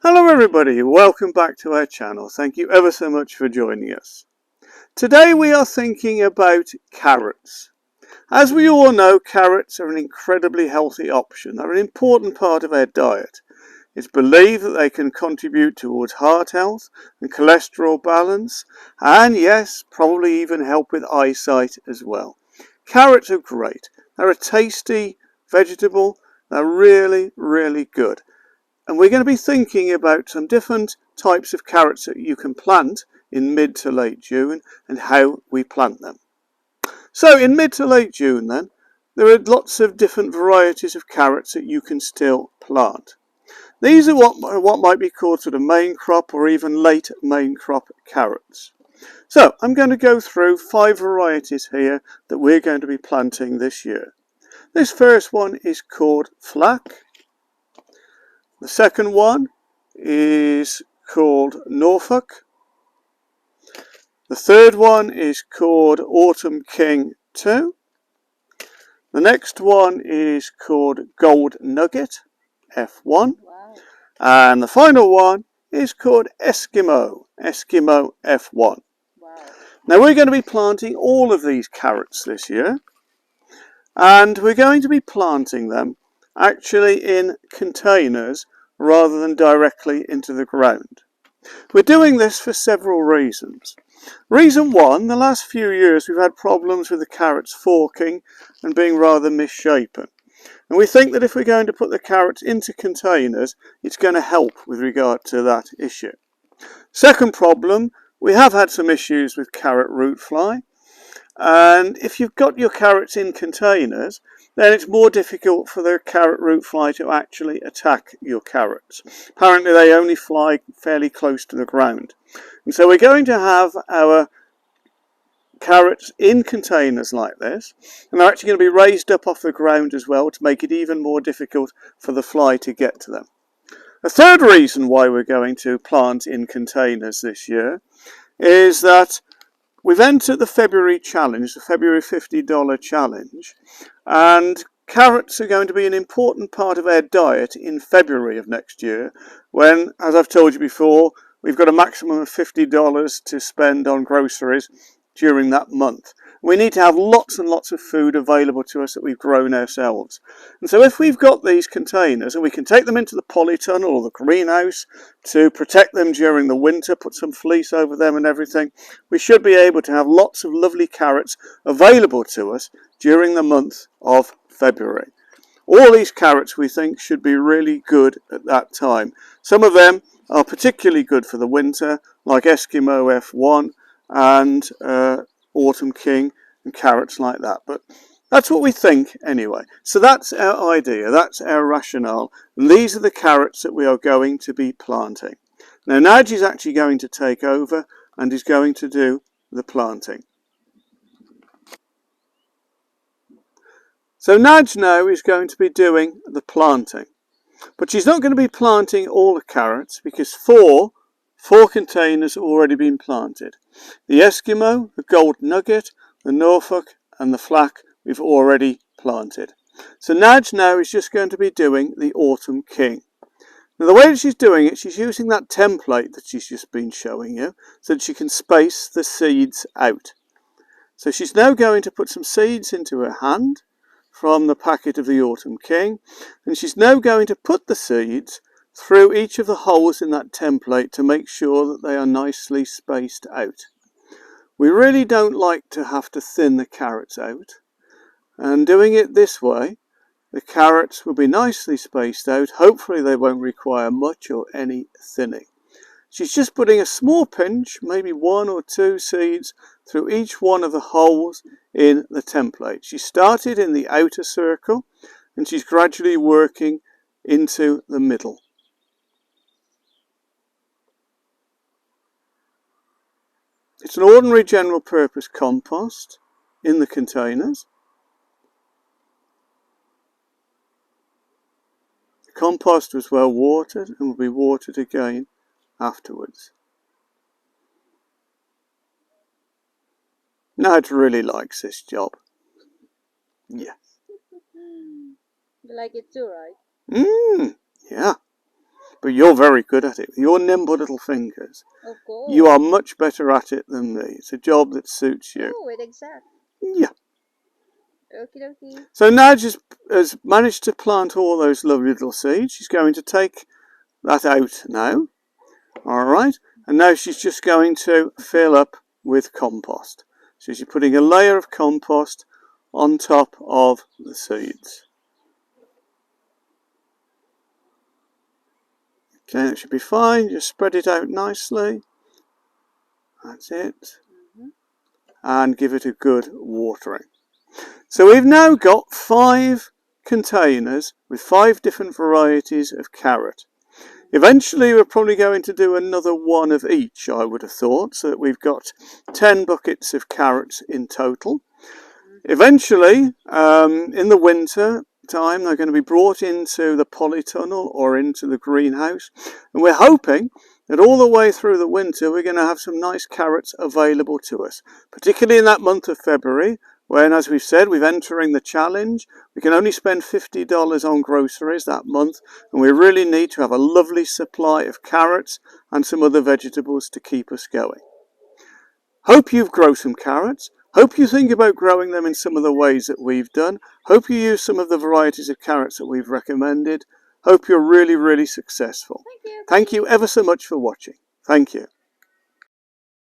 Hello everybody, welcome back to our channel. Thank you ever so much for joining us. Today we are thinking about carrots. As we all know, carrots are an incredibly healthy option. They're an important part of our diet. It's believed that they can contribute towards heart health and cholesterol balance, and yes, probably even help with eyesight as well. Carrots are great. They're a tasty vegetable. They're really good. And we're going to be thinking about some different types of carrots that you can plant in mid to late June and how we plant them. So in mid to late June then, there are lots of different varieties of carrots that you can still plant. These are what might be called sort of main crop or even late main crop carrots. So I'm going to go through 5 varieties here that we're going to be planting this year. This first one is called Flack. The second one is called Norfolk. The third one is called Autumn King 2. The next one is called Gold Nugget F1. Wow. And the final one is called Eskimo F1. Wow. Now we're going to be planting all of these carrots this year. And we're going to be planting them actually in containers rather than directly into the ground. We're doing this for several reasons. Reason one, the last few years we've had problems with the carrots forking and being rather misshapen. And we think that if we're going to put the carrots into containers, it's going to help with regard to that issue. Second problem, we have had some issues with carrot root fly. And if you've got your carrots in containers, then it's more difficult for the carrot root fly to actually attack your carrots. Apparently they only fly fairly close to the ground. And so we're going to have our carrots in containers like this, and they're actually going to be raised up off the ground as well to make it even more difficult for the fly to get to them. A third reason why we're going to plant in containers this year is that we've entered the February challenge, the February $50 challenge, and carrots are going to be an important part of our diet in February of next year when, as I've told you before, we've got a maximum of $50 to spend on groceries during that month. We need to have lots and lots of food available to us that we've grown ourselves. And so if we've got these containers and we can take them into the polytunnel or the greenhouse to protect them during the winter, put some fleece over them and everything, we should be able to have lots of lovely carrots available to us during the month of February. All these carrots we think should be really good at that time. Some of them are particularly good for the winter, like Eskimo F1 and Autumn King and carrots like that. But that's what we think anyway. So that's our idea, that's our rationale. And these are the carrots that we are going to be planting. Now Nudge is actually going to take over and is going to do the planting. So Nudge now is going to be doing the planting. But she's not going to be planting all the carrots because four containers have already been planted. The Eskimo, the Gold Nugget, the Norfolk and the Flack we've already planted. So Nudge now is just going to be doing the Autumn King. Now the way that she's doing it, she's using that template that she's just been showing you so that she can space the seeds out. So she's now going to put some seeds into her hand from the packet of the Autumn King, and she's now going to put the seeds through each of the holes in that template to make sure that they are nicely spaced out. We really don't like to have to thin the carrots out, and doing it this way the carrots will be nicely spaced out. Hopefully they won't require much or any thinning. She's just putting a small pinch, maybe 1 or 2 seeds through each one of the holes in the template. She started in the outer circle and she's gradually working into the middle. It's an ordinary general purpose compost in the containers. The compost was well watered and will be watered again afterwards. Nudge really likes this job. Yeah. You like it too, right? Yeah. but you're very good at it. With your nimble little fingers, Of course. you are much better at it than me. It's a job that suits you. Oh, wait, exact. Yeah. Okie dokie. So Nudge has managed to plant all those lovely little seeds. She's going to take that out now. Alright, and now she's just going to fill up with compost. So she's putting a layer of compost on top of the seeds. Okay, that should be fine. Just spread it out nicely. That's it. And give it a good watering. So we've now got 5 containers with 5 different varieties of carrot. Eventually we're probably going to do another one of each, I would have thought, so that we've got 10 buckets of carrots in total. Eventually, in the winter time, they're going to be brought into the polytunnel or into the greenhouse, and we're hoping that all the way through the winter we're going to have some nice carrots available to us, particularly in that month of February, when, as we've said, we're entering the challenge. We can only spend $50 on groceries that month, and we really need to have a lovely supply of carrots and some other vegetables to keep us going. Hope you've grown some carrots. Hope you think about growing them in some of the ways that we've done. Hope you use some of the varieties of carrots that we've recommended. Hope you're really, really successful. Thank you. Thank you ever so much for watching. Thank you.